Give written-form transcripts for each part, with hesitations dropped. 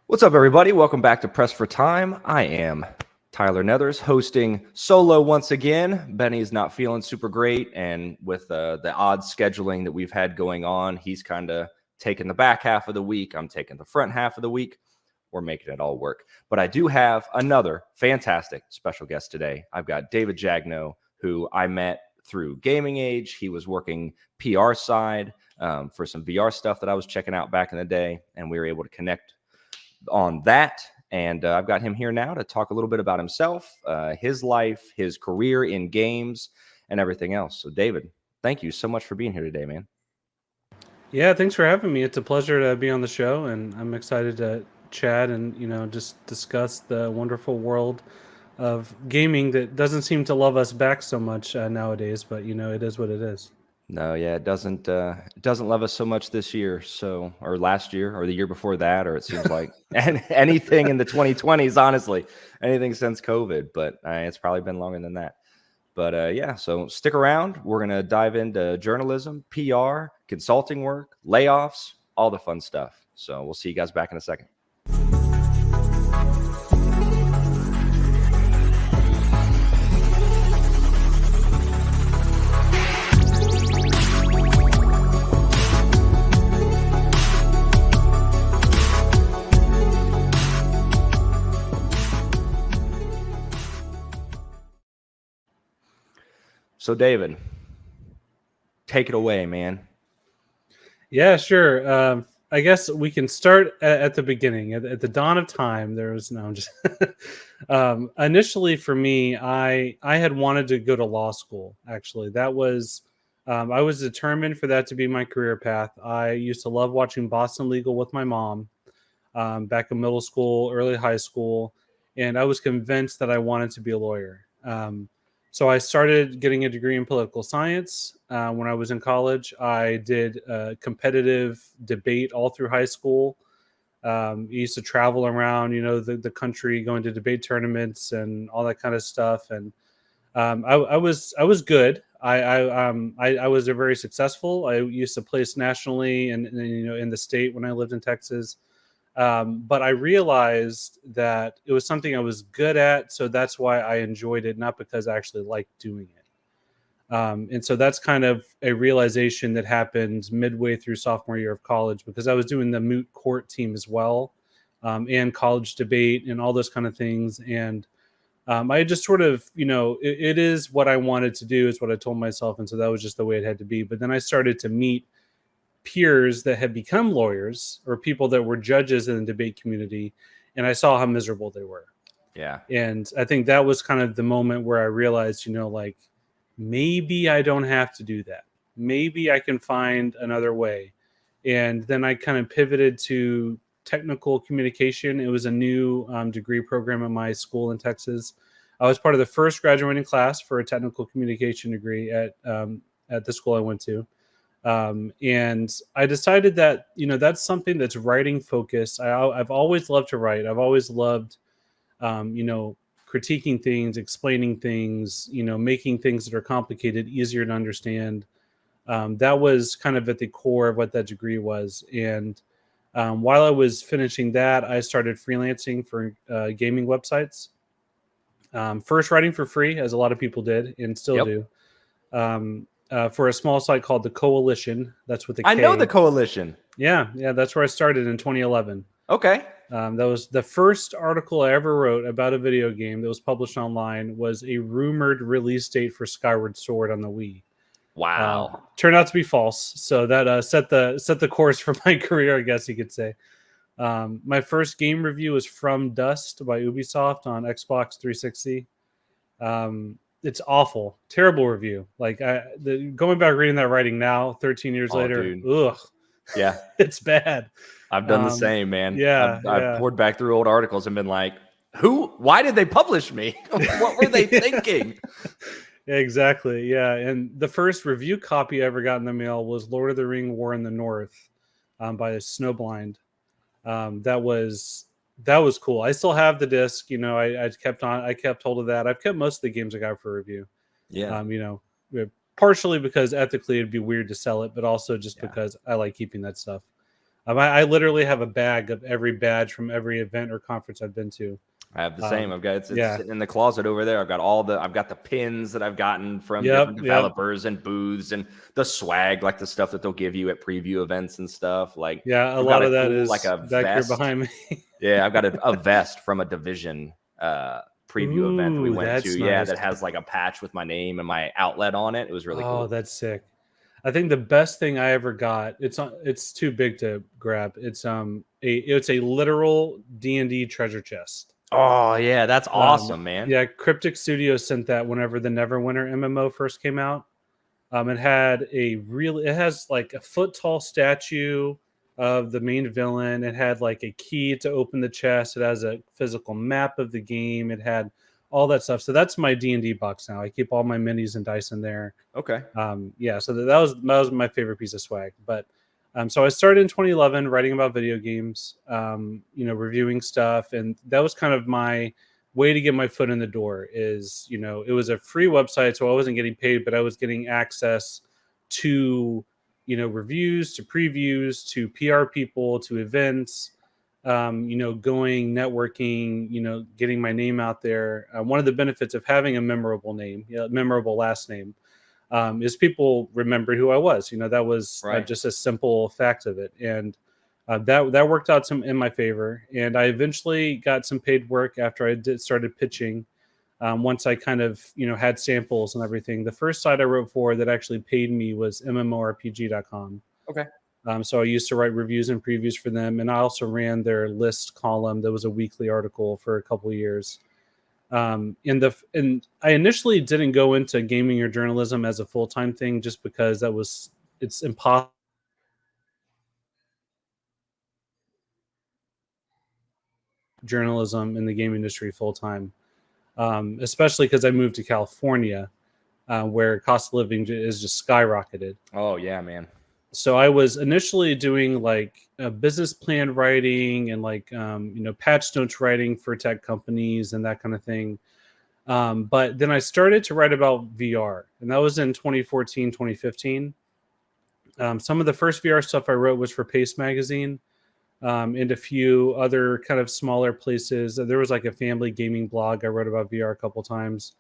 What's up, everybody? Welcome back to Press for Time. I am Tyler Nethers, hosting solo once again. Benny's not feeling super great, and with the odd scheduling that we've had going on, he's kind of taking the back half of the week. I'm taking the front half of the week. We're making it all work. But I do have another fantastic special guest today. I've got David Jagneaux, who I met through Gaming Age. He was working PR side for some VR stuff that I was checking out back in the day, and we were able to connect on that. And I've got him here now to talk a little bit about himself, his life, his career in games, and everything else. So, David, thank you so much for being here today, man. Yeah, thanks for having me. It's a pleasure to be on the show, and I'm excited to chat and just discuss the wonderful world of gaming that doesn't seem to love us back so much nowadays. But it is what it is. No, yeah, it doesn't love us so much this year, or last year, or the year before that, or it seems like anything in the 2020s, honestly, anything since COVID. But it's probably been longer than that. But yeah, so stick around. We're gonna dive into journalism, PR, consulting work, layoffs, all the fun stuff. So we'll see you guys back in a second. So, David, take it away, man. Yeah, sure. I guess we can start at the beginning. At the dawn of time, there was no. I'm just initially for me, I had wanted to go to law school. Actually, that was I was determined for that to be my career path. I used to love watching Boston Legal with my mom back in middle school, early high school, and I was convinced that I wanted to be a lawyer. So I started getting a degree in political science when I was in college. I did competitive debate all through high school. I used to travel around, the country, going to debate tournaments and all that kind of stuff. And I was good. I was very successful. I used to place nationally and in the state when I lived in Texas. But I realized that it was something I was good at, so that's why I enjoyed it, not because I actually liked doing it. And so that's kind of a realization that happened midway through sophomore year of college, because I was doing the moot court team as well, and college debate and all those kind of things. And I just sort of, it is what I wanted to do, is what I told myself. And so that was just the way it had to be. But then I started to meet peers that had become lawyers or people that were judges in the debate community, and I saw how miserable they were. Yeah. And I think that was kind of the moment where I realized, like, maybe I don't have to do that. Maybe I can find another way. And then I kind of pivoted to technical communication. It was a new degree program at my school in Texas. I was part of the first graduating class for a technical communication degree at the school I went to. And I decided that, that's something that's writing focused. I've always loved to write. I've always loved, critiquing things, explaining things, making things that are complicated easier to understand. That was kind of at the core of what that degree was. And while I was finishing that, I started freelancing for gaming websites. First writing for free, as a lot of people did and still do. For a small site called The Coalition. That's what I know The Coalition. Yeah, that's where I started in 2011. Okay. That was the first article I ever wrote about a video game that was published online. Was a rumored release date for Skyward Sword on the Wii. Wow. Turned out to be false. So that set the course for my career, I guess you could say. My first game review was From Dust by Ubisoft on Xbox 360. It's awful, terrible review. Like going back reading that writing now, 13 years later, dude. ugh, yeah, it's bad. I've done the same, man. Yeah, I've poured back through old articles and been like, why did they publish me? What were they thinking? Exactly. Yeah. And the first review copy I ever got in the mail was Lord of the Ring War in the North by Snowblind. That was cool. I still have the disc. I kept hold of that. I've kept most of the games I got for review. Yeah. Partially because ethically it'd be weird to sell it, but also just because I like keeping that stuff. I literally have a bag of every badge from every event or conference I've been to. I have the same. I've got it's Yeah. sitting in the closet over there. I've got the pins that I've gotten from different Yep. developers and booths, and the swag, like the stuff that they'll give you at preview events and stuff. Like Yeah. A I've got lot a of that cool, like is a back here vest. behind me. Yeah, I've got a vest from a Division preview event that we Ooh, went to. that's Yeah, nice. that has like a patch with my name and my outlet on it. It was really Oh, cool. that's sick. I think the best thing I ever got, it's too big to grab. It's a literal D&D treasure chest. Oh yeah, that's Um, awesome, man. yeah, Cryptic Studios sent that whenever the Neverwinter MMO first came out. It has like a foot tall statue of the main villain. It had like a key to open the chest. It has a physical map of the game. It had all that stuff. So that's my D&D box now. I keep all my minis and dice in there. Okay. Yeah, so that was my favorite piece of swag. But so I started in 2011 writing about video games, reviewing stuff, and that was kind of my way to get my foot in the door. It was a free website, so I wasn't getting paid, but I was getting access to reviews, to previews, to PR people, to events. Going networking, getting my name out there. One of the benefits of having a memorable name, memorable last name, is people remembered who I was. That was Right. just a simple fact of it, and that worked out in my favor. And I eventually got some paid work after I started pitching. Once I kind of had samples and everything, the first site I wrote for that actually paid me was MMORPG.com. Okay. So I used to write reviews and previews for them, and I also ran their list column. That was a weekly article for a couple of years. And I initially didn't go into gaming or journalism as a full-time thing just because it's impossible journalism in the game industry full-time, especially because I moved to California, where cost of living is just skyrocketed. Oh yeah, man. So I was initially doing like business plan writing and like patch notes writing for tech companies and that kind of thing. But then I started to write about VR, and that was in 2014, 2015. Some of the first VR stuff I wrote was for Pace Magazine, and a few other kind of smaller places. There was like a family gaming blog I wrote about VR a couple times.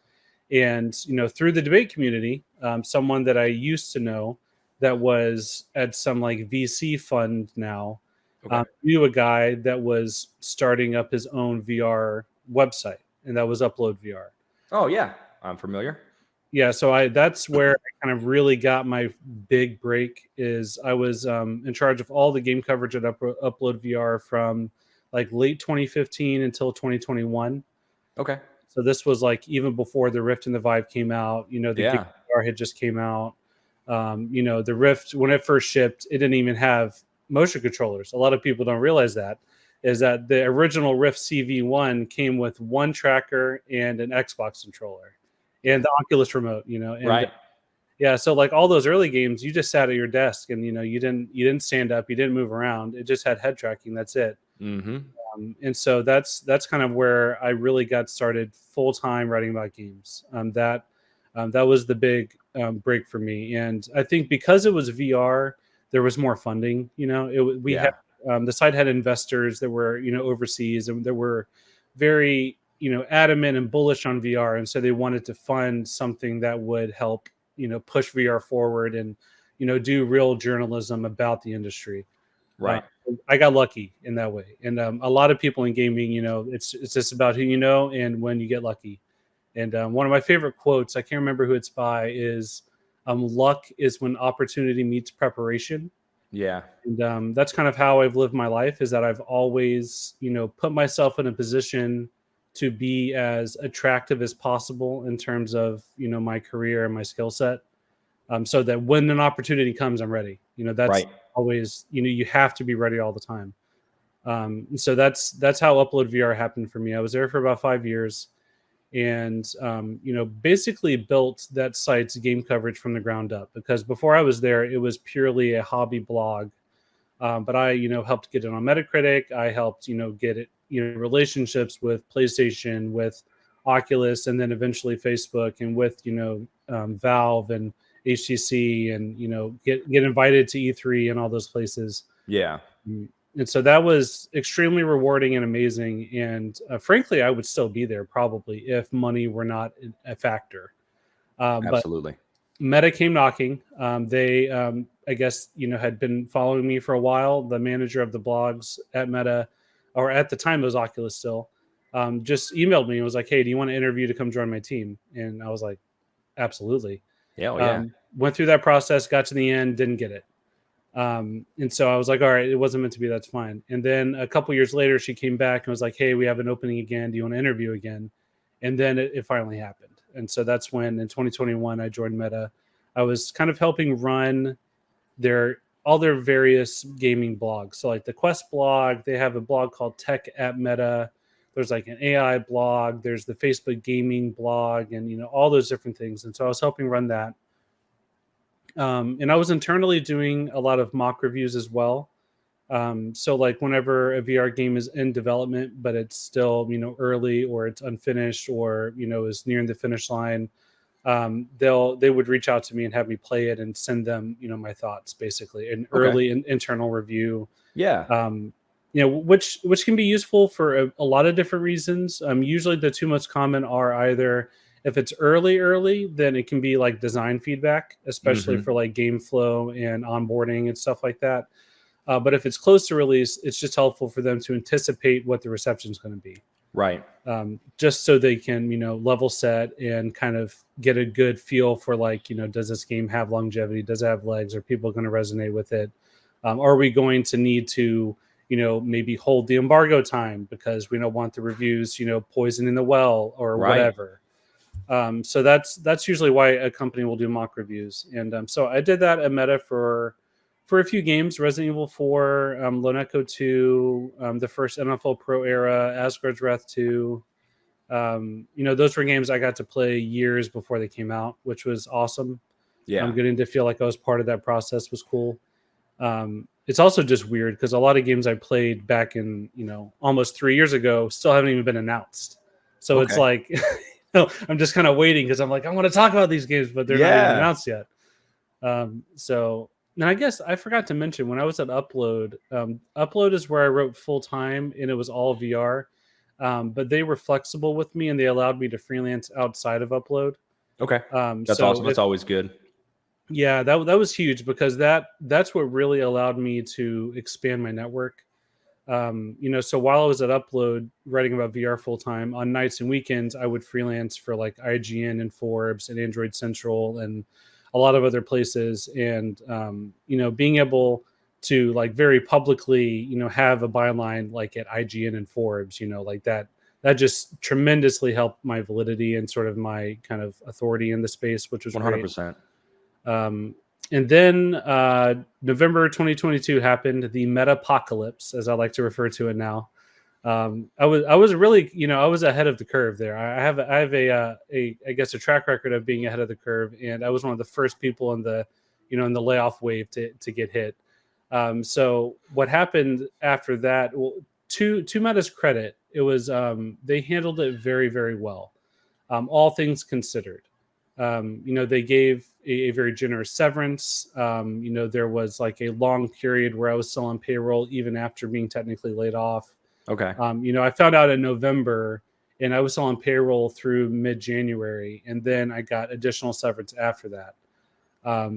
And, through the debate community, someone that I used to know that was at some like VC fund now Okay. knew a guy that was starting up his own VR website, and that was Upload VR. Oh yeah, I'm familiar. Yeah, so that's where I kind of really got my big break. Is I was in charge of all the game coverage at Upload VR from like late 2015 until 2021. Okay. So this was like even before the Rift and the Vive came out. The Gig Yeah. VR had just came out. The Rift, when it first shipped, it didn't even have motion controllers. A lot of people don't realize that. Is that the original Rift CV1 came with one tracker and an Xbox controller and the Oculus remote, and Right. yeah, so like all those early games, you just sat at your desk and you didn't stand up, you didn't move around. It just had head tracking. That's it. Mm-hmm. And so that's kind of where I really got started full time writing about games. That was the big break for me, and I think because it was VR, there was more funding. We Yeah. had the site had investors that were overseas, and there were very adamant and bullish on VR, and so they wanted to fund something that would help push VR forward and do real journalism about the industry. Uh, Right. I got lucky in that way, and a lot of people in gaming, it's just about who you know and when you get lucky. And one of my favorite quotes, I can't remember who it's by, is "Luck is when opportunity meets preparation." Yeah. And that's kind of how I've lived my life. Is that I've always, put myself in a position to be as attractive as possible in terms of my career and my skill set, so that when an opportunity comes, I'm ready. That's Right. always, you have to be ready all the time. So that's how Upload VR happened for me. I was there for about 5 years, and basically built that site's game coverage from the ground up. Because before I was there, it was purely a hobby blog. But I, helped get it on Metacritic. I helped, get it, relationships with PlayStation, with Oculus, and then eventually Facebook, and with, Valve and HTC, and get invited to E3 and all those places. Yeah. And so that was extremely rewarding and amazing. And frankly, I would still be there probably if money were not a factor. But Absolutely. Meta came knocking. They, I guess, had been following me for a while. The manager of the blogs at Meta, or at the time it was Oculus still, just emailed me and was like, "Hey, do you want to interview to come join my team?" And I was like, "Absolutely." Yeah. Oh, yeah. Went through that process, got to the end, didn't get it. And so I was like, all right, it wasn't meant to be. That's fine. And then a couple years later, she came back and was like, hey, we have an opening again. Do you want to interview again? And then it finally happened. And so that's when in 2021, I joined Meta. I was kind of helping run all their various gaming blogs. So like the Quest blog, they have a blog called Tech at Meta. There's like an AI blog. There's the Facebook gaming blog and, all those different things. And so I was helping run that. And I was internally doing a lot of mock reviews as well. So like whenever a VR game is in development, but it's still, early or it's unfinished or, is nearing the finish line, they would reach out to me and have me play it and send them, my thoughts, basically an early internal review. Yeah. Which can be useful for a lot of different reasons. Usually the two most common are either if it's early, then it can be like design feedback, especially for like game flow and onboarding and stuff like that. But if it's close to release, it's just helpful for them to anticipate what the reception is going to be. Right. Just so they can, level set and kind of get a good feel for like, does this game have longevity? Does it have legs? Are people going to resonate with it? Are we going to need to, maybe hold the embargo time because we don't want the reviews, poisoning the well or whatever. So that's usually why a company will do mock reviews. And so I did that at Meta for a few games: Resident Evil 4, Lone Echo 2, the first NFL Pro era, Asgard's Wrath 2. Those were games I got to play years before they came out, which was awesome. Yeah. I'm getting to feel like I was part of that process was cool. It's also just weird because a lot of games I played back in, almost 3 years ago still haven't even been announced. So it's like, I'm just kind of waiting because I'm like, I want to talk about these games, but they're not even announced yet. And I guess I forgot to mention when I was at Upload, Upload is where I wrote full time and it was all VR. But they were flexible with me and they allowed me to freelance outside of Upload. Okay. That's awesome. That's always good. Yeah, that was huge because that's what really allowed me to expand my network. So while I was at Upload writing about VR full time, on nights and weekends, I would freelance for like IGN and Forbes and Android Central and a lot of other places. And, being able to like very publicly, have a byline like at IGN and Forbes, like that just tremendously helped my validity and sort of my kind of authority in the space, which was 100%. And then November 2022 happened, the Meta-apocalypse, as I like to refer to it now. I was really, I was ahead of the curve there. I have I guess a track record of being ahead of the curve, and I was one of the first people in the layoff wave to get hit. So what happened after that? Well, to Meta's credit, it was they handled it very, very well, all things considered. They gave a very generous severance. There was like a long period where I was still on payroll even after being technically laid off. Okay. I found out in November and I was still on payroll through mid-January. And then I got additional severance after that.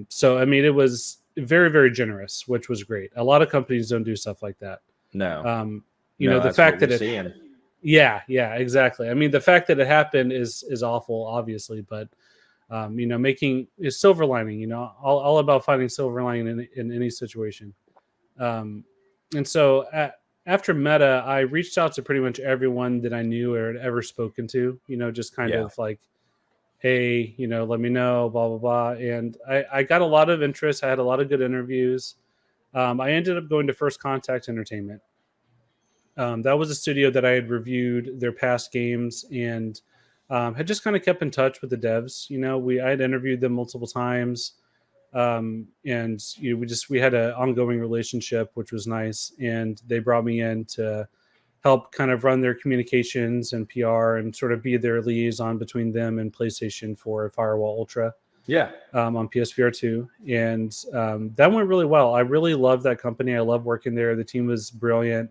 So, I mean, it was very, very generous, which was great. A lot of companies don't do stuff like that. No. The fact that yeah, exactly. I mean, the fact that it happened is awful, obviously, but making is silver lining, all about finding silver lining in any situation. And so after Meta, I reached out to pretty much everyone that I knew or had ever spoken to, just kind of like, hey, let me know, blah, blah, blah. And I got a lot of interest. I had a lot of good interviews. I ended up going to First Contact Entertainment. That was a studio that I had reviewed their past games and had just kind of kept in touch with the devs. I had interviewed them multiple times. And we had an ongoing relationship, which was nice. And they brought me in to help kind of run their communications and PR and sort of be their liaison between them and PlayStation for Firewall Ultra. Yeah. On PSVR 2, and that went really well. I really loved that company. I love working there. The team was brilliant.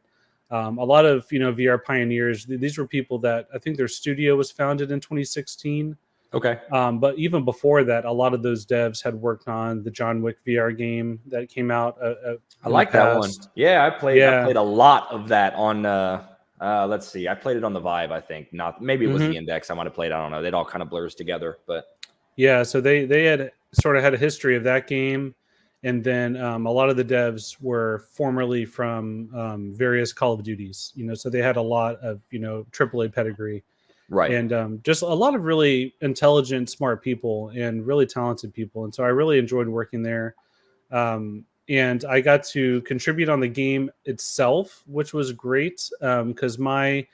A lot of VR pioneers. These were people that I think their studio was founded in 2016. Okay. But even before that, a lot of those devs had worked on the John Wick VR game that came out I in the like that one. past. Yeah, I played Yeah. a lot of that on let's see. I played it on the Vive, I think. Not maybe it was hmm the Index. I might have played, I don't know. It all kind of blurs together, but Yeah. So they had sort of had a history of that game. And then a lot of the devs were formerly from various Call of Duties, so they had a lot of, AAA pedigree. right. And just a lot of really intelligent, smart people and really talented people. And so I really enjoyed working there. And I got to contribute on the game itself, which was great because my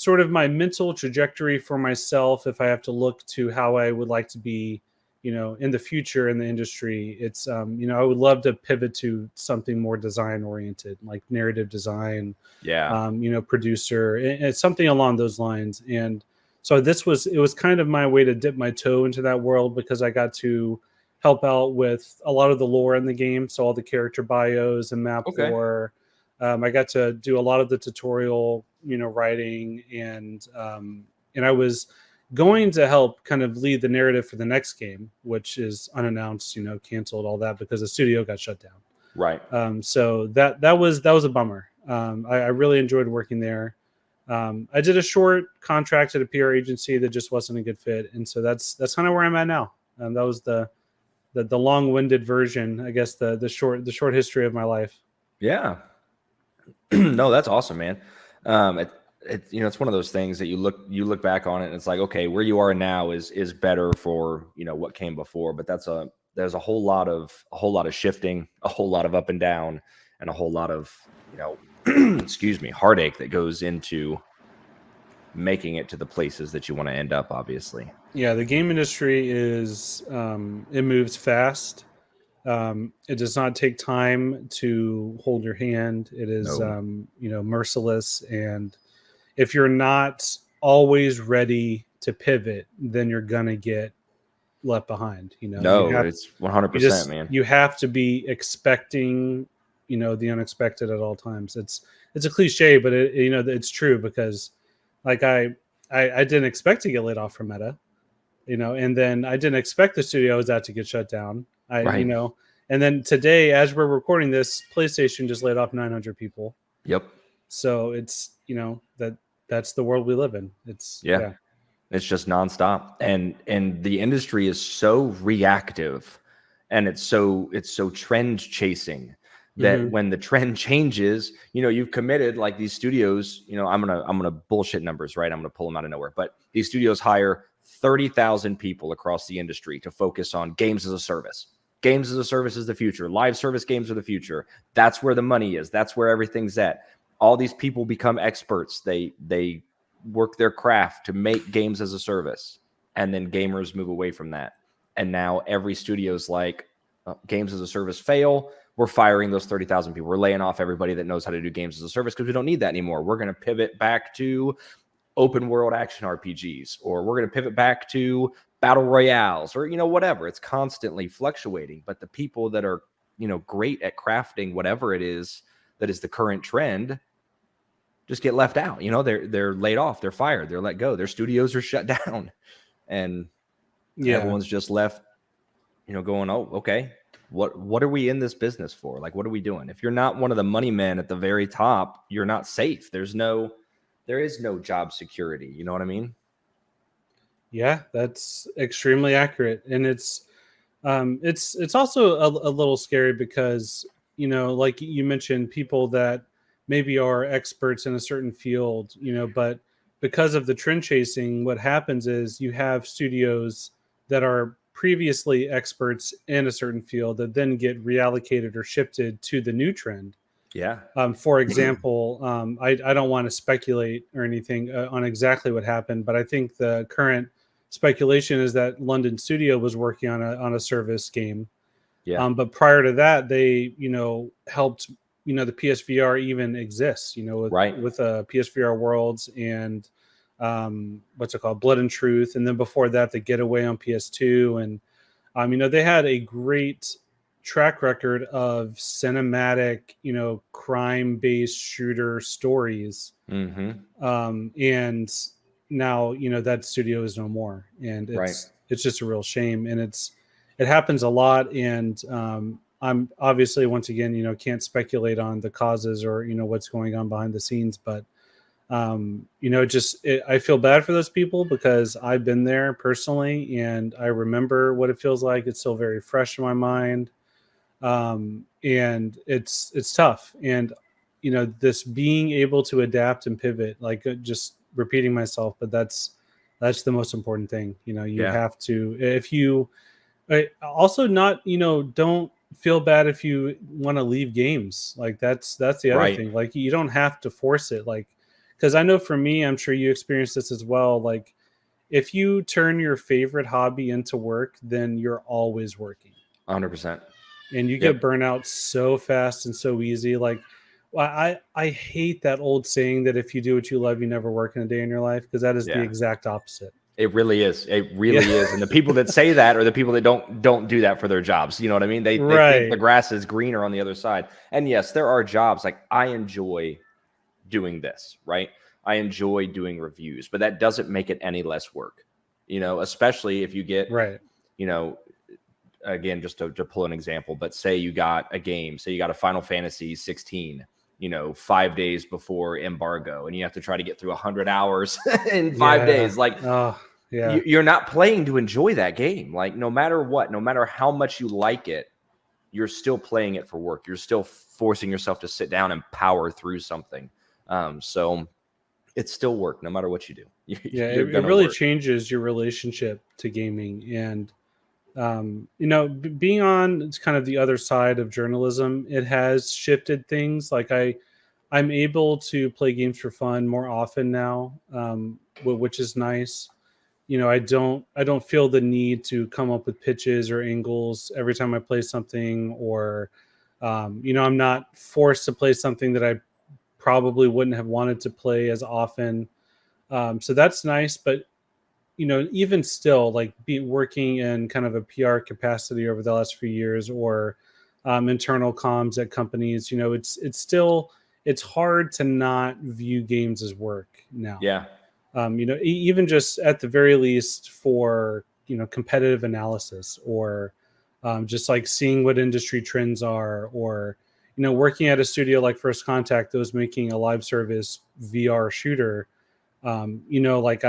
mental trajectory for myself, if I have to look to how I would like to be, in the future in the industry, it's I would love to pivot to something more design oriented, like narrative design, Yeah. producer, and it's something along those lines. And so it was kind of my way to dip my toe into that world because I got to help out with a lot of the lore in the game, so all the character bios and map Okay. lore. I got to do a lot of the tutorial, writing, and I was going to help kind of lead the narrative for the next game, which is unannounced, canceled, all that because the studio got shut down. Right. So that was a bummer. I really enjoyed working there. I did a short contract at a PR agency that just wasn't a good fit, and so that's kind of where I'm at now. That was the long-winded version, I guess, the short history of my life. Yeah. No, that's awesome, man. It's one of those things that you look back on it and it's like, okay, where you are now is better for what came before, but there's a whole lot of shifting, a whole lot of up and down, and a whole lot of excuse me, heartache that goes into making it to the places that you want to end up, obviously. Yeah, the game industry is it moves fast. It does not take time to hold your hand. It is No, merciless, and if you're not always ready to pivot, then you're gonna get left behind. no, it's 100%, man. You have to be expecting the unexpected at all times. It's a cliche, but it's true because like I didn't expect to get laid off from Meta, and then I didn't expect the studio I was at to get shut down. Right. And then today, as we're recording this, PlayStation just laid off 900 people. Yep. So it's that's the world we live in. Yeah. It's just nonstop, and the industry is so reactive, and it's so trend chasing that when the trend changes, you've committed, like these studios. I'm gonna bullshit numbers, right? I'm gonna pull them out of nowhere, but these studios hire 30,000 people across the industry to focus on games as a service. Games as a service is the future. Live service games are the future. That's where the money is. That's where everything's at. All these people become experts. They work their craft to make games as a service, and then gamers move away from that. And now every studio's like, games as a service fail, we're firing those 30,000 people. We're laying off everybody that knows how to do games as a service because we don't need that anymore. We're going to pivot back to open world action RPGs, or we're going to pivot back to battle royales, or whatever. It's constantly fluctuating, but the people that are great at crafting whatever it is that is the current trend just get left out. They're laid off, they're fired, they're let go, their studios are shut down, and everyone's just left going, oh, okay, what are we in this business for? Like, what are we doing? If you're not one of the money men at the very top, you're not safe. There is no job security. You know what I mean? Yeah, that's extremely accurate, and it's also a little scary because like you mentioned, people that maybe are experts in a certain field, but because of the trend chasing, what happens is you have studios that are previously experts in a certain field that then get reallocated or shifted to the new trend. Yeah. For example, I don't want to speculate or anything on exactly what happened, but I think the current speculation is that London Studio was working on a service game. Yeah. But prior to that, they helped the PSVR even exists. With PSVR Worlds and what's it called, Blood and Truth, and then before that, the Getaway on PS2, and They had a great track record of cinematic, crime-based shooter stories. Mm-hmm. And now, that studio is no more, and Right. it's just a real shame. And it happens a lot. And I'm obviously, once again, can't speculate on the causes or what's going on behind the scenes, but I feel bad for those people because I've been there personally and I remember what it feels like. It's still very fresh in my mind. And it's tough. And, this being able to adapt and pivot, like just repeating myself, but that's the most important thing. You Yeah. have to, if you also not, don't feel bad if you want to leave games. Like that's the other Right. thing. Like you don't have to force it. Like, because I know for me, I'm sure you experienced this as well. Like if you turn your favorite hobby into work, then you're always working 100%. and you Yep. get burnout so fast and so easy. Like I hate that old saying that if you do what you love, you never work in a day in your life, because that is the Yeah. exact opposite. It really is. It Yeah. really is. And the people that say that are the people that don't do that for their jobs. You know what I mean? They think the Right. grass is greener on the other side. And yes, there are jobs like I enjoy doing this, right? I enjoy doing reviews, but that doesn't make it any less work. Especially if you get, Right. you know, again, just to pull an example, but say you got a game, say you got a Final Fantasy 16, 5 days before embargo, and you have to try to get through 100 hours in 5 days. Yeah. Like Oh, yeah. you're not playing to enjoy that game. Like no matter what, no matter how much you like it, you're still playing it for work. You're still forcing yourself to sit down and power through something. So it's still work, no matter what you do. Yeah, You're it gonna really work. changes your relationship to gaming. And being on it's kind of the other side of journalism, it has shifted things. Like I'm able to play games for fun more often now, which is nice. I don't feel the need to come up with pitches or angles every time I play something, or I'm not forced to play something that I probably wouldn't have wanted to play as often. So that's nice. But even still, like be working in kind of a PR capacity over the last few years, or internal comms at companies, it's hard to not view games as work now. Yeah. Even just at the very least for competitive analysis, or just like seeing what industry trends are, or working at a studio like First Contact that was making a live service VR shooter. Like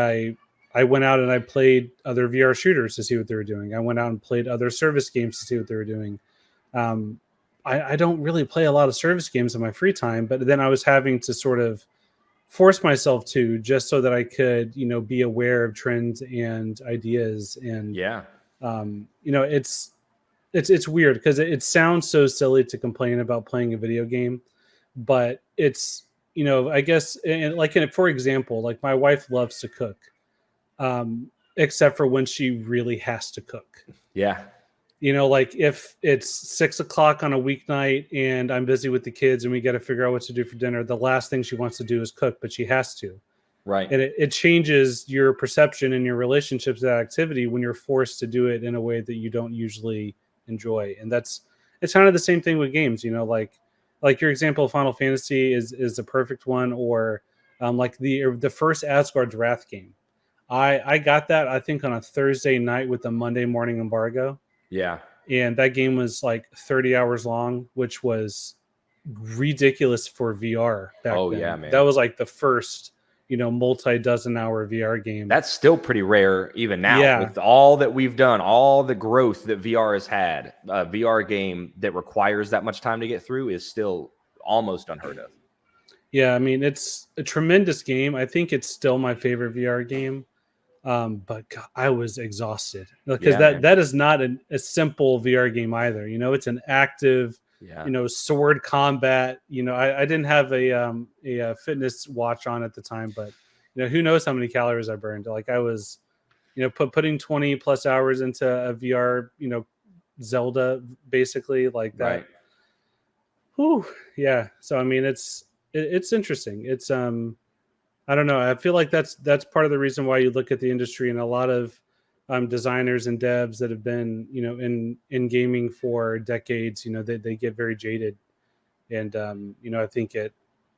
I went out and I played other VR shooters to see what they were doing. I went out and played other service games to see what they were doing. Um, I don't really play a lot of service games in my free time, but then I was having to sort of force myself to, just so that I could, be aware of trends and ideas. And Yeah. it's weird because it sounds so silly to complain about playing a video game, but it's I guess, and like for example, like my wife loves to cook, except for when she really has to cook. Yeah. Like if it's 6 o'clock on a weeknight and I'm busy with the kids and we got to figure out what to do for dinner, the last thing she wants to do is cook, but she has to. Right. And it changes your perception and your relationships to that activity when you're forced to do it in a way that you don't usually enjoy. And it's kind of the same thing with games, like your example of Final Fantasy is the perfect one, or like the first Asgard's Wrath game. I got that, I think, on a Thursday night with the Monday morning embargo, Yeah. and that game was like 30 hours long, which was ridiculous for VR back Oh yeah, then. That man. was like the first, multi-dozen hour VR game. That's still pretty rare even now Yeah. with all that we've done, all the growth that VR has had. A VR game that requires that much time to get through is still almost unheard of. Yeah, I mean, it's a tremendous game. I think it's still my favorite VR game. But God, I was exhausted because Yeah, man. that is not a simple VR game either. It's an active, Yeah. sword combat. I didn't have a fitness watch on at the time, but who knows how many calories I burned. Like I was, putting 20 plus hours into a VR, Zelda, basically, like that. Right. Whew, yeah. So I mean, it's interesting. It's I don't know. I feel like that's part of the reason why you look at the industry, and a lot of designers and devs that have been, in gaming for decades, they get very jaded. And, I think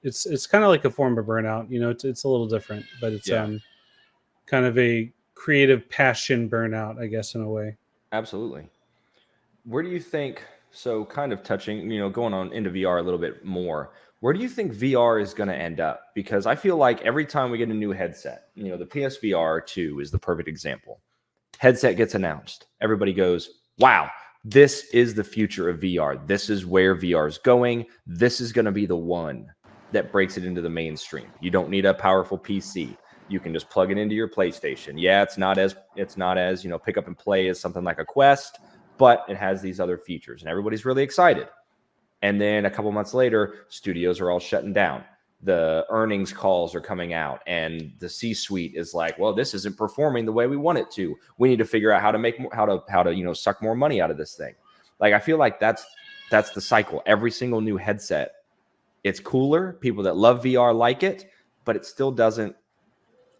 it's kind of like a form of burnout. It's a little different, but it's Yeah, kind of a creative passion burnout, I guess, in a way. absolutely. Where do you think, so kind of touching, going on into VR a little bit more, where do you think VR is going to end up? Because I feel like every time we get a new headset, the PSVR 2 is the perfect example. Headset gets announced. Everybody goes, wow, this is the future of VR. This is where VR is going. This is going to be the one that breaks it into the mainstream. You don't need a powerful PC. You can just plug it into your PlayStation. Yeah, it's not as pick up and play as something like a Quest, but it has these other features and everybody's really excited. And then a couple months later, studios are all shutting down. The earnings calls are coming out and the C-suite is like, well, this isn't performing the way we want it to. We need to figure out how to make how to suck more money out of this thing. Like, I feel like that's the cycle. Every single new headset, it's cooler. People that love VR like it, but it still doesn't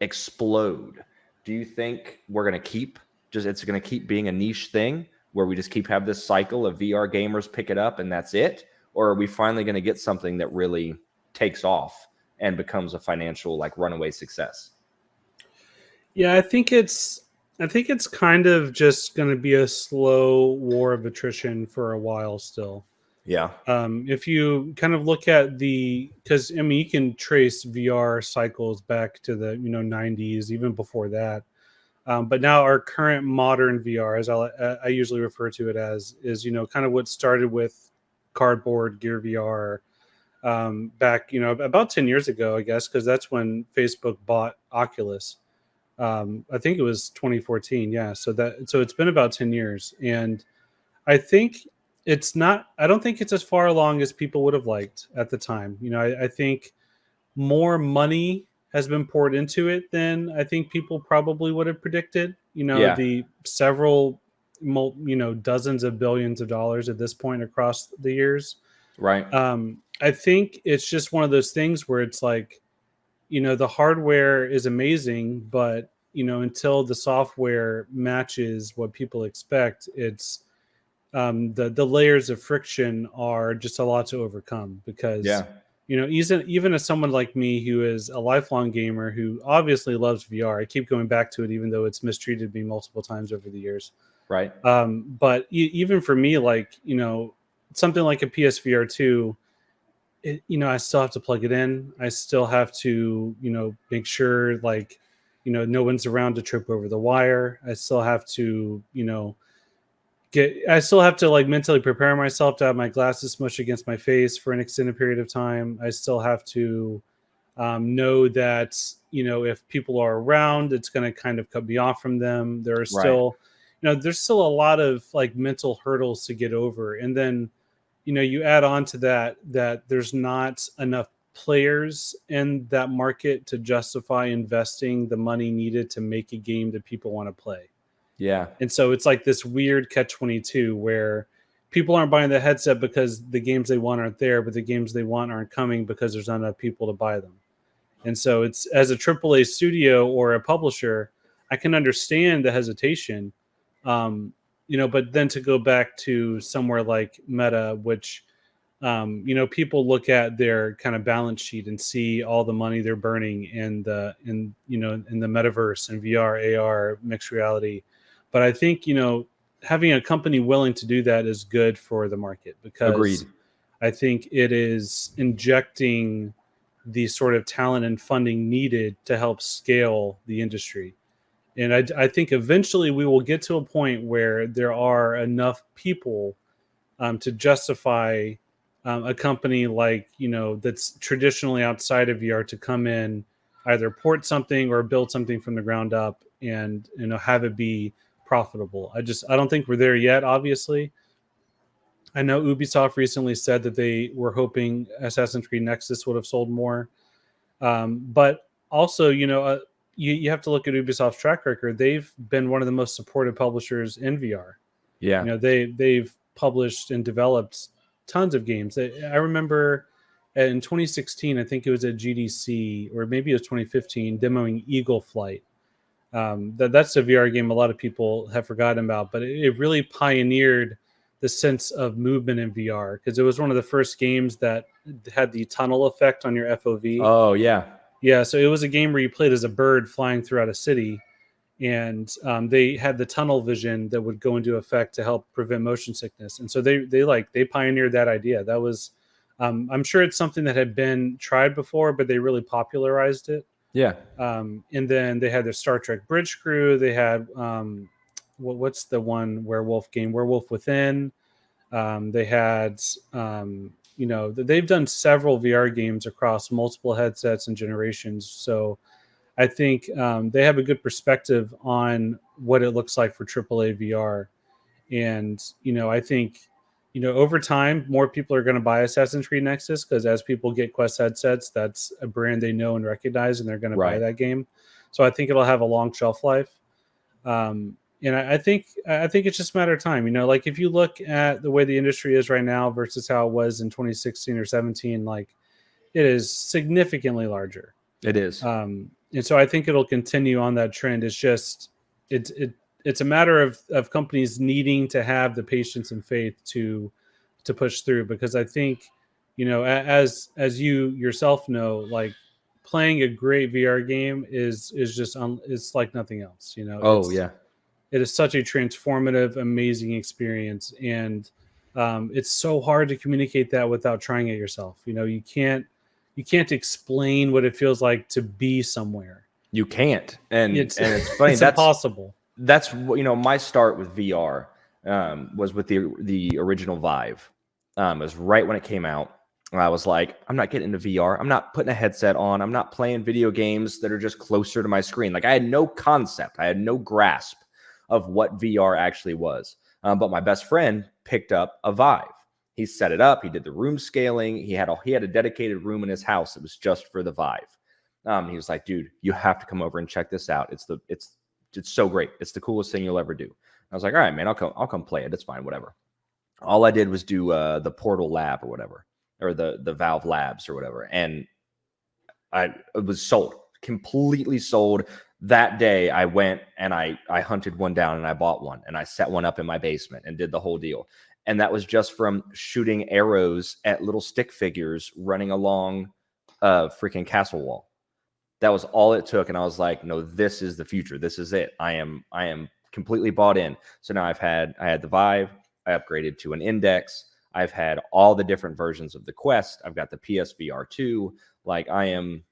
explode. Do you think we're going to it's going to keep being a niche thing where we just have this cycle of VR gamers pick it up and that's it? Or are we finally going to get something that really takes off and becomes a financial runaway success? Yeah, I think it's kind of just going to be a slow war of attrition for a while still. Yeah. If you kind of look at because you can trace VR cycles back to the 90s, even before that. But now our current modern VR, as I usually refer to it as, is kind of what started with cardboard Gear VR back about 10 years ago, I guess, because that's when Facebook bought Oculus. I think it was 2014. Yeah, so it's been about 10 years, and I think I don't think it's as far along as people would have liked at the time. I think more money has been poured into it than I think people probably would have predicted. Yeah. The several, dozens of billions of dollars at this point across the years. Right. I think it's just one of those things where it's like, the hardware is amazing, but until the software matches what people expect, it's the layers of friction are just a lot to overcome. Because Yeah. even as someone like me who is a lifelong gamer who obviously loves VR, I keep going back to it even though it's mistreated me multiple times over the years. Right. But even for me, something like a PSVR 2, I still have to plug it in. I still have to, make sure no one's around to trip over the wire. I still have to, mentally prepare myself to have my glasses smush against my face for an extended period of time. I still have to know that, if people are around, it's going to kind of cut me off from them. There are Right. still, there's still a lot of mental hurdles to get over. And then, you add on to that there's not enough players in that market to justify investing the money needed to make a game that people want to play. Yeah. And so it's like this weird catch-22 where people aren't buying the headset because the games they want aren't there, but the games they want aren't coming because there's not enough people to buy them. And so it's, as a AAA studio or a publisher, I can understand the hesitation. But then to go back to somewhere like Meta, which, people look at their kind of balance sheet and see all the money they're burning in the metaverse and VR, AR, mixed reality. But I think, having a company willing to do that is good for the market, because Agreed. I think it is injecting the sort of talent and funding needed to help scale the industry. And I think eventually we will get to a point where there are enough people to justify a company that's traditionally outside of VR to come in, either port something or build something from the ground up, and have it be profitable. I don't think we're there yet. Obviously, I know Ubisoft recently said that they were hoping Assassin's Creed Nexus would have sold more, but also you have to look at Ubisoft's track record. They've been one of the most supported publishers in VR. Yeah. They've published and developed tons of games. I remember in 2016, I think it was at GDC, or maybe it was 2015, demoing Eagle Flight, That's a VR game a lot of people have forgotten about, but it really pioneered the sense of movement in VR because it was one of the first games that had the tunnel effect on your FOV. Oh yeah. Yeah, so it was a game where you played as a bird flying throughout a city, and they had the tunnel vision that would go into effect to help prevent motion sickness. And so they pioneered that idea. That was, I'm sure it's something that had been tried before, but they really popularized it. Yeah. And then they had their Star Trek Bridge Crew. They had what's the one werewolf game, Werewolf Within. They had they've done several VR games across multiple headsets and generations. So I think they have a good perspective on what it looks like for AAA VR. And I think over time, more people are going to buy Assassin's Creed Nexus because as people get Quest headsets, that's a brand they know and recognize, and they're going to buy Right. that game. So I think it'll have a long shelf life. And I think it's just a matter of time. Like if you look at the way the industry is right now versus how it was in 2016 or 17, like it is significantly larger. It is. And so I think it'll continue on that trend. It's just it's a matter of companies needing to have the patience and faith to push through, because I think as you yourself know, like playing a great VR game is just it's like nothing else. Oh yeah. It is such a transformative, amazing experience, and it's so hard to communicate that without trying it yourself. You can't explain what it feels like to be somewhere. You can't, and It's it's funny. it's impossible. That's my start with VR was with the original Vive. It was right when it came out. I was like, I'm not getting into VR. I'm not putting a headset on. I'm not playing video games that are just closer to my screen. Like I had no concept. I had no grasp of what VR actually was. But my best friend picked up a Vive. He set it up. He did the room scaling. He had a dedicated room in his house that was just for the Vive. He was like, dude, you have to come over and check this out. It's so great. It's the coolest thing you'll ever do. I was like, all right, man, I'll come play it. It's fine, whatever. All I did was do the Portal Lab or whatever, or the Valve Labs or whatever, and it was sold, completely sold. That day, I went and I hunted one down and I bought one and I set one up in my basement and did the whole deal. And that was just from shooting arrows at little stick figures running along a freaking castle wall. That was all it took. And I was like, no, this is the future. This is it. I am completely bought in. So now I had the Vive. I upgraded to an Index. I've had all the different versions of the Quest. I've got the PSVR 2. Like I am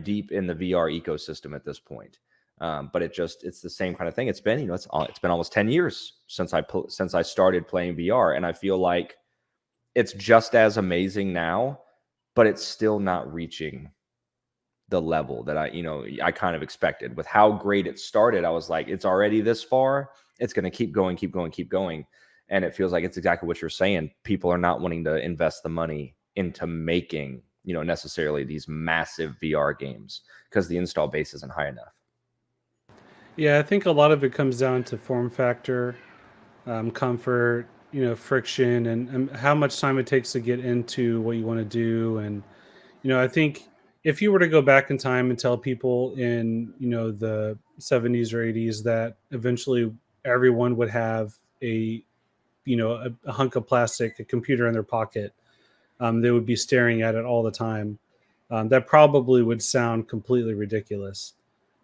deep in the VR ecosystem at this point. But it's the same kind of thing. It's been, it's been almost 10 years since I started playing VR. And I feel like it's just as amazing now, but it's still not reaching the level that I kind of expected. With how great it started, I was like, it's already this far. It's going to keep going, keep going, keep going. And it feels like it's exactly what you're saying. People are not wanting to invest the money into making, necessarily these massive VR games because the install base isn't high enough. Yeah, I think a lot of it comes down to form factor, comfort, friction, and how much time it takes to get into what you want to do. And I think if you were to go back in time and tell people in the 70s or 80s that eventually everyone would have a hunk of plastic, a computer in their pocket, they would be staring at it all the time. That probably would sound completely ridiculous.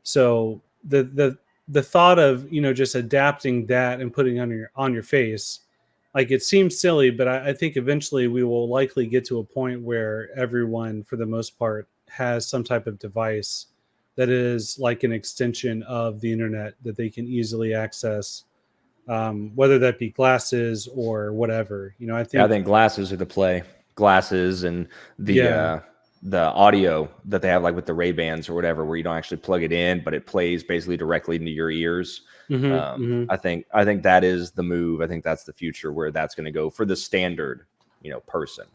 So the thought of just adapting that and putting on your face, like it seems silly, but I think eventually we will likely get to a point where everyone, for the most part, has some type of device that is like an extension of the internet that they can easily access, whether that be glasses or whatever. I think glasses are the play. Glasses and the audio that they have, like with the Ray-Bans or whatever, where you don't actually plug it in, but it plays basically directly into your ears. I think that is the move. I think that's the future where that's going to go for the standard, person.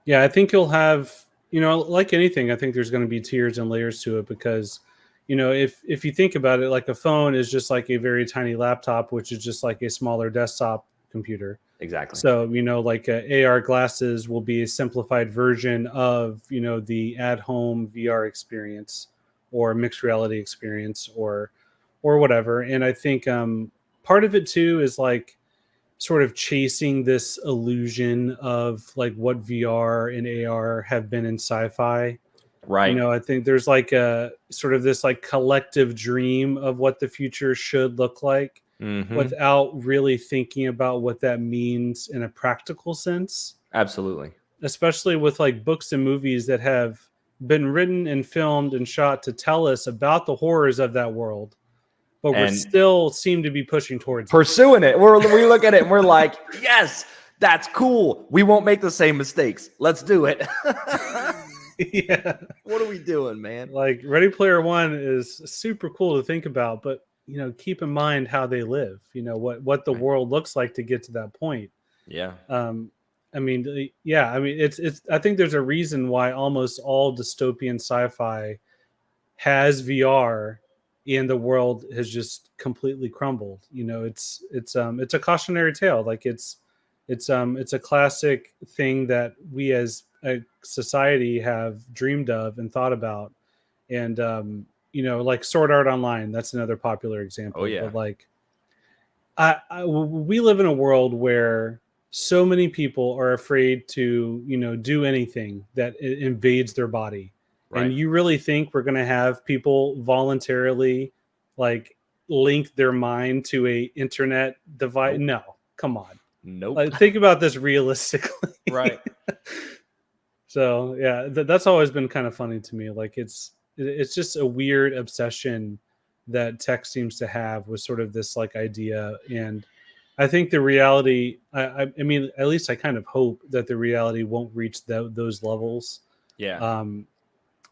Yeah, I think you'll have, like anything, I think there's going to be tiers and layers to it because, if you think about it, like a phone is just like a very tiny laptop, which is just like a smaller desktop computer. Exactly. So, like AR glasses will be a simplified version of, the at-home VR experience or mixed reality experience, or or whatever. And I think part of it too is like sort of chasing this illusion of like what VR and AR have been in sci-fi. Right. I think there's like a sort of this like collective dream of what the future should look like Mm-hmm. without really thinking about what that means in a practical sense, Absolutely. especially with like books and movies that have been written and filmed and shot to tell us about the horrors of that world, but we're And still seem to be pushing towards it. pursuing it. We look at it and we're like, yes, that's cool. We won't make the same mistakes. Let's do it. Yeah. What are we doing, man? Like Ready Player One is super cool to think about, but keep in mind how they live, what the Right. world looks like to get to that point. Yeah. I mean, yeah, I mean, it's I think there's a reason why almost all dystopian sci-fi has VR and the world has just completely crumbled. It's a cautionary tale. Like it's a classic thing that we as a society have dreamed of and thought about. And like Sword Art Online, that's another popular example. Oh, yeah. But like we live in a world where so many people are afraid to do anything that invades their body. Right. And you really think we're going to have people voluntarily like link their mind to a internet device? Nope. No, come on. Nope. Like, think about this realistically. Right. So yeah, that's always been kind of funny to me. Like it's just a weird obsession that tech seems to have with sort of this like idea. And I think the reality, I mean, at least I kind of hope that the reality won't reach those levels. Yeah.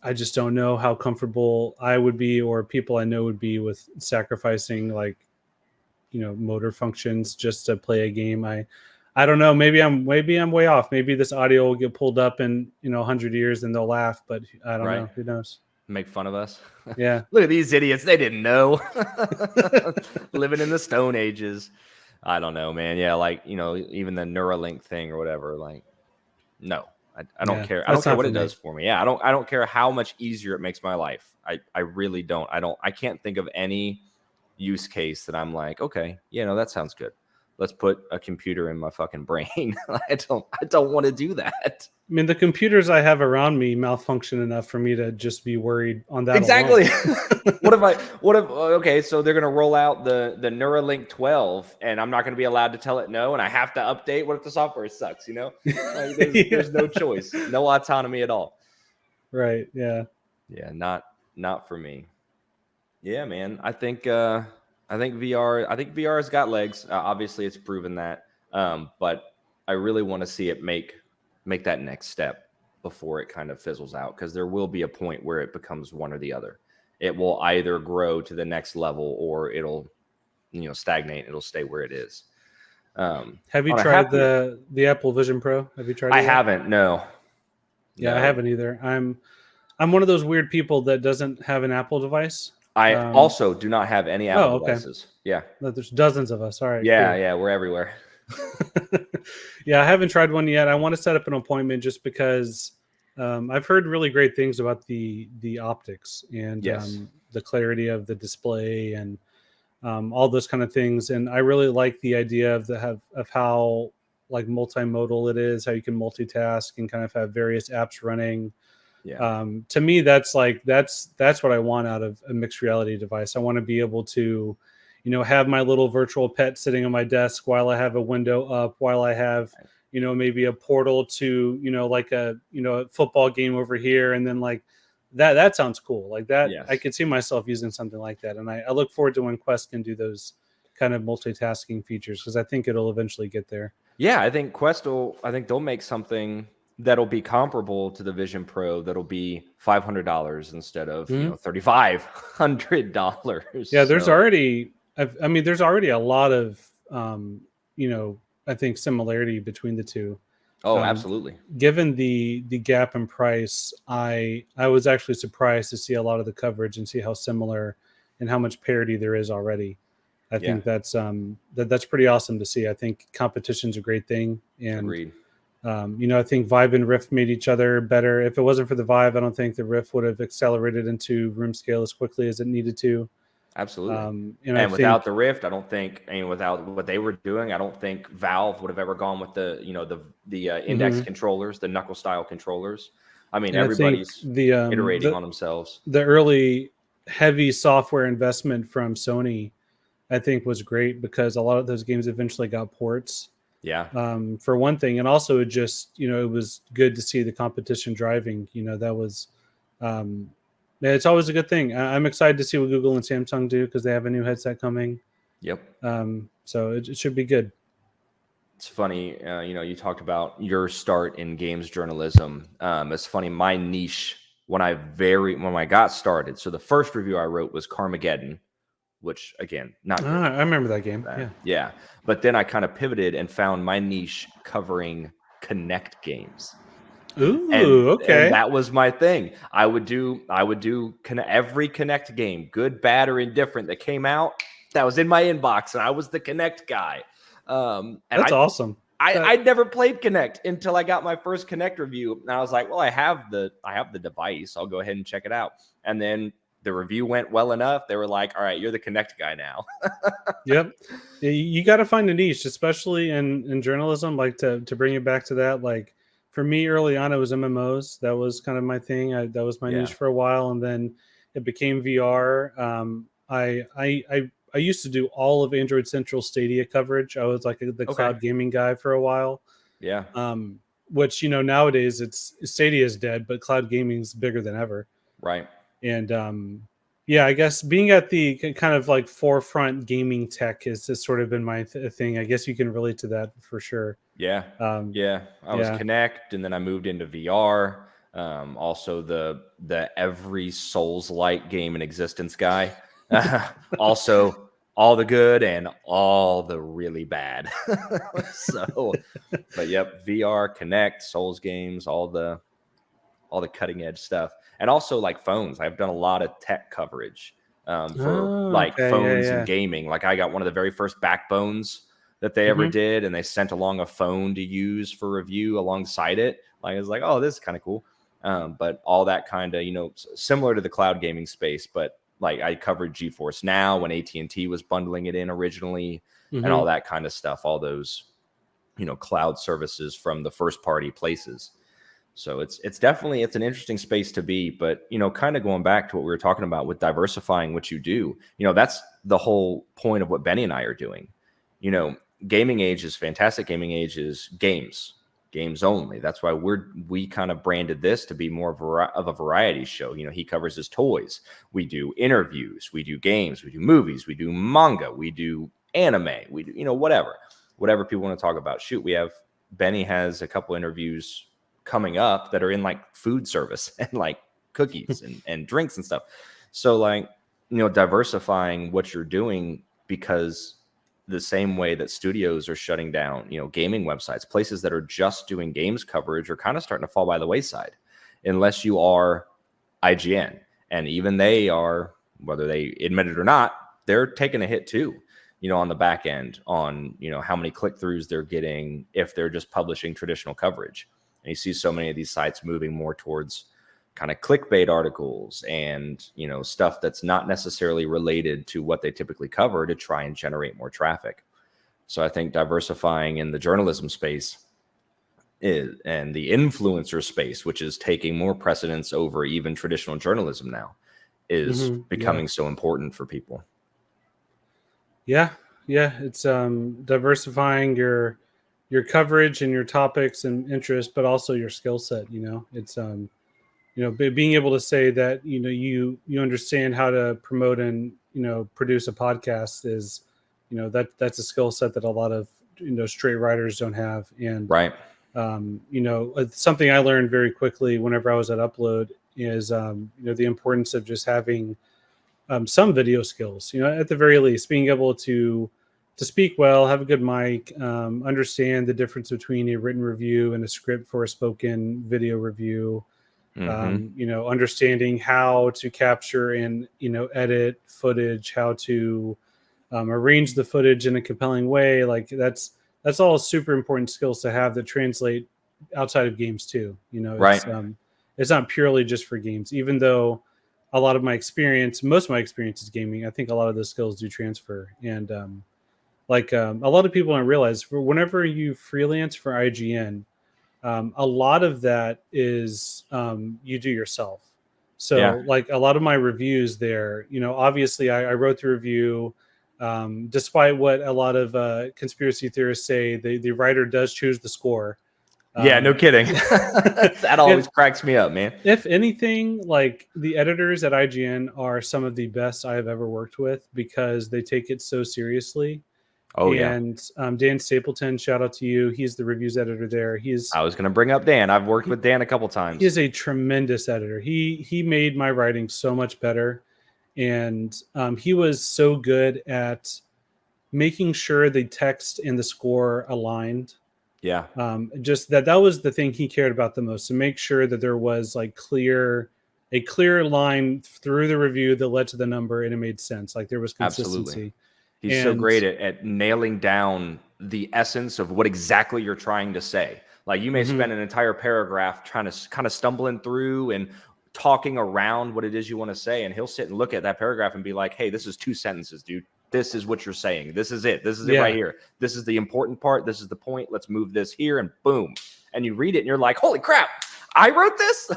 I just don't know how comfortable I would be, or people I know would be, with sacrificing like motor functions just to play a game. I don't know. Maybe I'm way off. Maybe this audio will get pulled up in 100 years and they'll laugh. But I don't know. Who knows? Make fun of us. Yeah. Look at these idiots. They didn't know. Living in the Stone Ages. I don't know, man. Yeah, like even the Neuralink thing or whatever. Like, no, I don't care. I don't care what it does for me. Yeah, I don't care how much easier it makes my life. I really don't. I can't think of any use case that I'm like, okay, that sounds good. Let's put a computer in my fucking brain. I don't want to do that. I mean, the computers I have around me malfunction enough for me to just be worried on that. Exactly. Okay, so they're going to roll out the Neuralink 12 and I'm not going to be allowed to tell it no. And I have to update. What if the software sucks? Like there's no choice, no autonomy at all. Right. Yeah. Yeah. Not for me. Yeah, man. I think VR has got legs. Obviously it's proven that. But I really want to see it make that next step before it kind of fizzles out, because there will be a point where it becomes one or the other. It will either grow to the next level or it'll stagnate. It'll stay where it is. Have you tried the Apple Vision Pro? Have you tried it? I haven't. No. Yeah, I haven't either. I'm one of those weird people that doesn't have an Apple device. I also do not have any Apple devices. Yeah. There's dozens of us. All right. Yeah, cool. Yeah, we're everywhere. Yeah, I haven't tried one yet. I want to set up an appointment just because I've heard really great things about the optics and the clarity of the display and all those kind of things. And I really like the idea of how like multimodal it is, how you can multitask and kind of have various apps running. Yeah. To me, that's what I want out of a mixed reality device. I want to be able to have my little virtual pet sitting on my desk while I have a window up, while I have, maybe a portal to, like a football game over here. And then like that sounds cool. Like that. Yes. I could see myself using something like that. And I look forward to when Quest can do those kind of multitasking features, because I think it'll eventually get there. Yeah. I think they'll make something that'll be comparable to the Vision Pro. That'll be $500 instead of $3,500. Yeah. There's already a lot of, I think similarity between the two. Oh, absolutely. Given the gap in price, I was actually surprised to see a lot of the coverage and see how similar and how much parity there is already. I think that's pretty awesome to see. I think competition's a great thing. And agreed. I think Vive and Rift made each other better. If it wasn't for the Vive, I don't think the Rift would have accelerated into room scale as quickly as it needed to. Absolutely. And I And think without the Rift, I don't think, I mean, without what they were doing, I don't think Valve would have ever gone with the index mhm. controllers, the knuckle style controllers. I mean, And I think everybody's iterating on themselves. the early heavy software investment from Sony, I think, was great because a lot of those games eventually got ports. Yeah. For one thing, and also it just it was good to see the competition driving. That was, um, yeah, it's always a good thing. I'm excited to see what Google and Samsung do because they have a new headset coming. Yep. So it should be good. It's funny, you talked about your start in games journalism. It's funny, my niche when I got started. So the first review I wrote was Carmageddon, which again, not good. I remember that game. Yeah. Yeah. But then I kind of pivoted and found my niche covering Connect games. Ooh. And Okay. that was my thing. I would do every Connect game, good, bad, or indifferent that came out. That was in my inbox, and I was the Connect guy. And That's awesome. I'd never played Connect until I got my first Connect review, and I was like, well, I have the device. I'll go ahead and check it out. And then the review went well enough. They were like, all right, you're the Connect guy now. Yep. You got to find a niche, especially in journalism. Like to bring it back to that. Like for me, early on, it was MMOs. That was kind of my thing. That was my Yeah. niche for a while, and then it became VR. I used to do all of Android Central Stadia coverage. I was like the Okay. cloud gaming guy for a while. Yeah. Which nowadays it's Stadia is dead, but cloud gaming's bigger than ever. Right. And yeah, I guess being at the kind of like forefront gaming tech has sort of been my thing. I guess you can relate to that for sure. Yeah. Yeah. I was Yeah. Connect, and then I moved into VR. Also the every Souls-like game in existence guy. Also all the good and all the really bad. So, but yep, VR, Connect, Souls games, all the cutting edge stuff, and also like phones. I've done a lot of tech coverage for Oh, like okay. Yeah, phones and yeah. gaming. Like I got one of the very first backbones that they ever Mhm. did, and they sent along a phone to use for review alongside it. Like I was like, oh, this is kind of cool. But all that kind of similar to the cloud gaming space, but like I covered GeForce Now when AT&T was bundling it in originally, and all Mhm. that kind of stuff. All those cloud services from the first party places. So it's definitely it's an interesting space to be, but kind of going back to what we were talking about with diversifying what you do, that's the whole point of what Benny and I are doing. You know, Gaming Age is fantastic. Gaming Age is games only. That's why we kind of branded this to be more of a variety show. He covers his toys. We do interviews, we do games, we do movies, we do manga, we do anime, we do whatever people want to talk about. Shoot, Benny has a couple interviews coming up that are in like food service and like cookies and drinks and stuff. So like, diversifying what you're doing, because the same way that studios are shutting down, gaming websites, places that are just doing games coverage are kind of starting to fall by the wayside unless you are IGN. And even they are, whether they admit it or not, they're taking a hit too, on the back end on, how many click-throughs they're getting if they're just publishing traditional coverage. And you see so many of these sites moving more towards kind of clickbait articles and, stuff that's not necessarily related to what they typically cover to try and generate more traffic. So I think diversifying in the journalism space and the influencer space, which is taking more precedence over even traditional journalism now, is Mhm. Yeah. becoming so important for people. Yeah. Yeah. It's diversifying your coverage and your topics and interests, but also your skill set. It's being able to say that you understand how to promote and produce a podcast is that's a skill set that a lot of straight writers don't have. And Right. something I learned very quickly whenever I was at Upload is the importance of just having some video skills, at the very least being able to speak well, have a good mic, understand the difference between a written review and a script for a spoken video review, Mm-hmm. understanding how to capture and edit footage, how to arrange the footage in a compelling way. Like that's all super important skills to have that translate outside of games too. Right. It's not purely just for games, even though a lot of my experience, most of my experience is gaming. I think a lot of those skills do transfer. And a lot of people don't realize whenever you freelance for IGN, a lot of that is you do yourself. Yeah. So like a lot of my reviews there, obviously I wrote the review. Despite what a lot of conspiracy theorists say, the writer does choose the score. Yeah, no kidding. Yeah. That always cracks me up, man. If anything, like the editors at IGN are some of the best I have ever worked with because they take it so seriously. Oh yeah. And Dan Stapleton, shout out to you. He's the reviews editor there. I was going to bring up Dan. I've worked with Dan a couple times. He is a tremendous editor. He made my writing so much better, and he was so good at making sure the text and the score aligned. Yeah. Just that was the thing he cared about the most, to make sure that there was like a clear line through the review that led to the number and it made sense. Like there was consistency. Absolutely. He's so great at nailing down the essence of what exactly you're trying to say. Like you may spend an entire paragraph trying to kind of stumbling through and talking around what it is you want to say. And he'll sit and look at that paragraph and be like, hey, this is 2 sentences, dude. This is what you're saying. This is it. This is it right here. This is the important part. This is the point. Let's move this here and boom. And you read it and you're like, holy crap, I wrote this?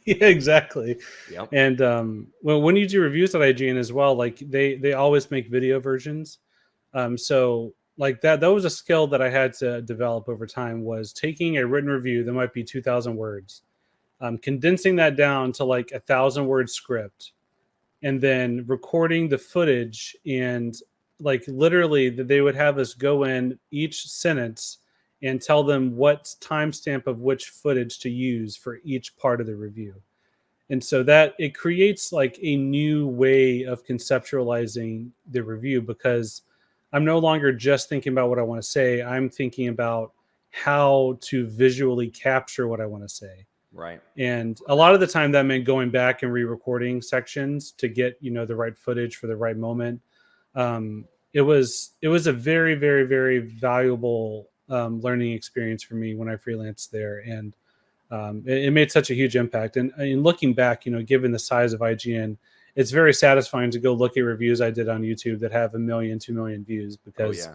Yeah, exactly. Yep. And when you do reviews at IGN as well, like they always make video versions. So like that was a skill that I had to develop over time, was taking a written review that might be 2,000 words, condensing that down to like 1,000-word script, and then recording the footage. And like literally they would have us go in each sentence and tell them what timestamp of which footage to use for each part of the review. And so that it creates like a new way of conceptualizing the review, because I'm no longer just thinking about what I want to say. I'm thinking about how to visually capture what I want to say. Right. And a lot of the time that meant going back and re-recording sections to get, the right footage for the right moment. It was a very, very, very valuable learning experience for me when I freelanced there. And it made such a huge impact. And in looking back, given the size of IGN, it's very satisfying to go look at reviews I did on YouTube that have 1 million, 2 million views, because,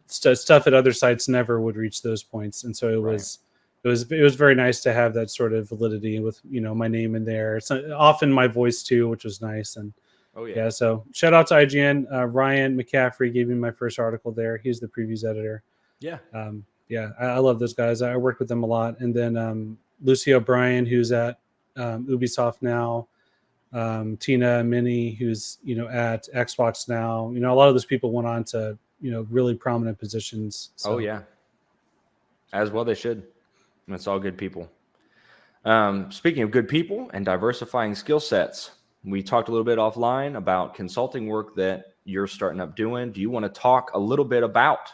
stuff at other sites never would reach those points. And so it was very nice to have that sort of validity with, my name in there. It's often my voice too, which was nice. And so shout out to IGN. Ryan McCaffrey gave me my first article there. He's the previews editor. I love those guys. I worked with them a lot. And then Lucy O'Brien, who's at Ubisoft now, Tina Minnie, who's at Xbox now. A lot of those people went on to really prominent positions. So. Oh yeah, as well they should. That's all good people. Speaking of good people and diversifying skill sets, we talked a little bit offline about consulting work that you're starting up doing. Do you want to talk a little bit about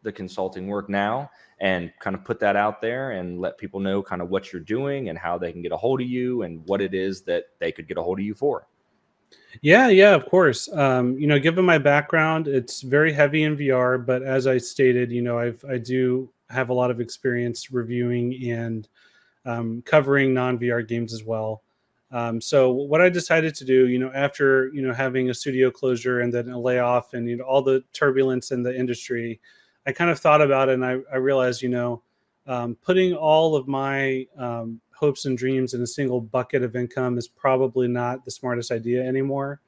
the consulting work now and kind of put that out there and let people know kind of what you're doing and how they can get a hold of you and what it is that they could get a hold of you for? Yeah, of course. Given my background, it's very heavy in VR, but as I stated, I do have a lot of experience reviewing and covering non-VR games as well. So what I decided to do, after, having a studio closure and then a layoff and, all the turbulence in the industry, I kind of thought about it, and I realized, putting all of my hopes and dreams in a single bucket of income is probably not the smartest idea anymore.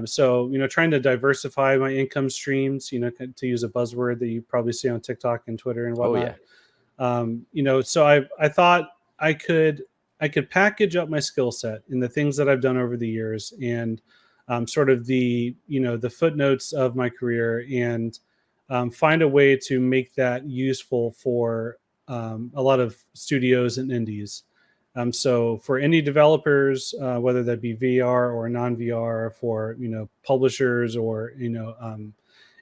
So, trying to diversify my income streams, to use a buzzword that you probably see on TikTok and Twitter and whatnot. So I thought I could package up my skill set in the things that I've done over the years, and sort of the footnotes of my career, and find a way to make that useful for a lot of studios and indies. So for indie developers, whether that be VR or non-VR, for publishers or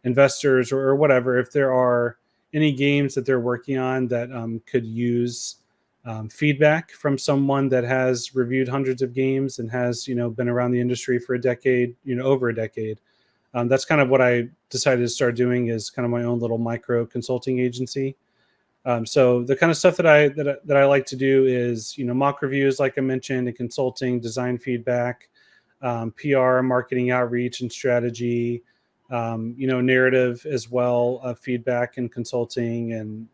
investors or whatever, if there are any games that they're working on that could use feedback from someone that has reviewed hundreds of games and has been around the industry for a decade, over a decade. That's kind of what I decided to start doing, is kind of my own little micro consulting agency. So the kind of stuff that I like to do is, mock reviews, like I mentioned, and consulting, design feedback, PR, marketing outreach and strategy, narrative as well, feedback and consulting, and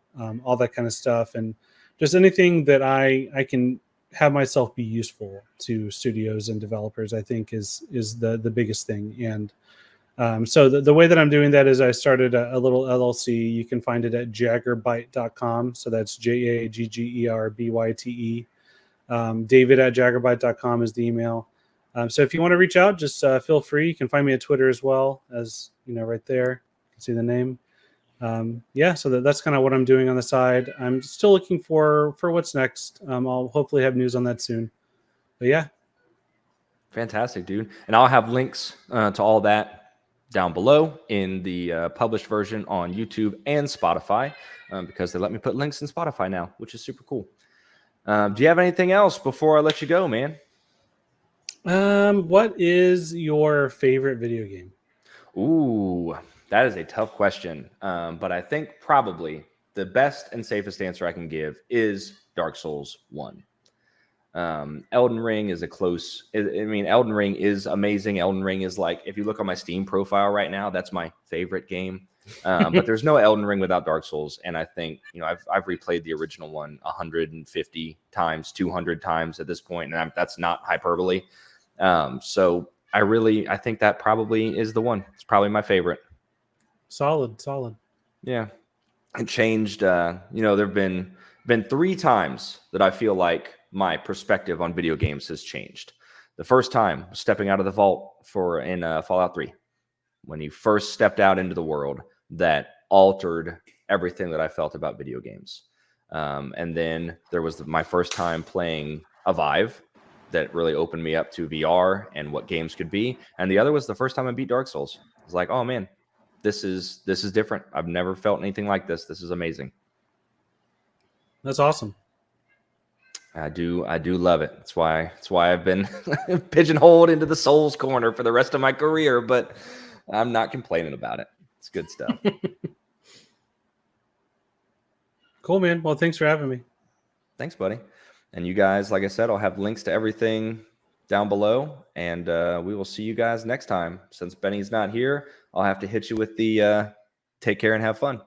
all that kind of stuff, and just anything that I can have myself be useful to studios and developers, I think is the biggest thing. And so the way that I'm doing that is I started a little LLC. You can find it at jaggerbyte.com. So that's JAGGERBYTE. David at jaggerbyte.com is the email. So if you want to reach out, just feel free. You can find me at Twitter as well, as right there. You can see the name. So that's kind of what I'm doing on the side. I'm still looking for what's next. I'll hopefully have news on that soon. But yeah. Fantastic, dude. And I'll have links to all that down below in the published version on YouTube and Spotify, because they let me put links in Spotify now, which is super cool. Do you have anything else before I let you go, man? What is your favorite video game? Ooh, that is a tough question. But I think probably the best and safest answer I can give is Dark Souls 1. Elden Ring is Elden Ring is amazing. Elden Ring is like, if you look on my Steam profile right now, that's my favorite game. But there's no Elden Ring without Dark Souls. And I think, I've replayed the original one 150 times, 200 times at this point, and that's not hyperbole. So I think that probably is the one. It's probably my favorite. Solid. Yeah. It changed, there've been 3 times that I feel like my perspective on video games has changed. The first time, stepping out of the vault in Fallout 3, when you first stepped out into the world, that altered everything that I felt about video games. And then there was my first time playing Vive, that really opened me up to VR and what games could be. And the other was the first time I beat Dark Souls. I was like, oh man, this is different. I've never felt anything like this. This is amazing. That's awesome. I do love it. That's why I've been pigeonholed into the Souls corner for the rest of my career, but I'm not complaining about it. It's good stuff. Cool, man. Well, thanks for having me. Thanks, buddy. And you guys, like I said, I'll have links to everything down below, and we will see you guys next time. Since Benny's not here, I'll have to hit you with the take care and have fun.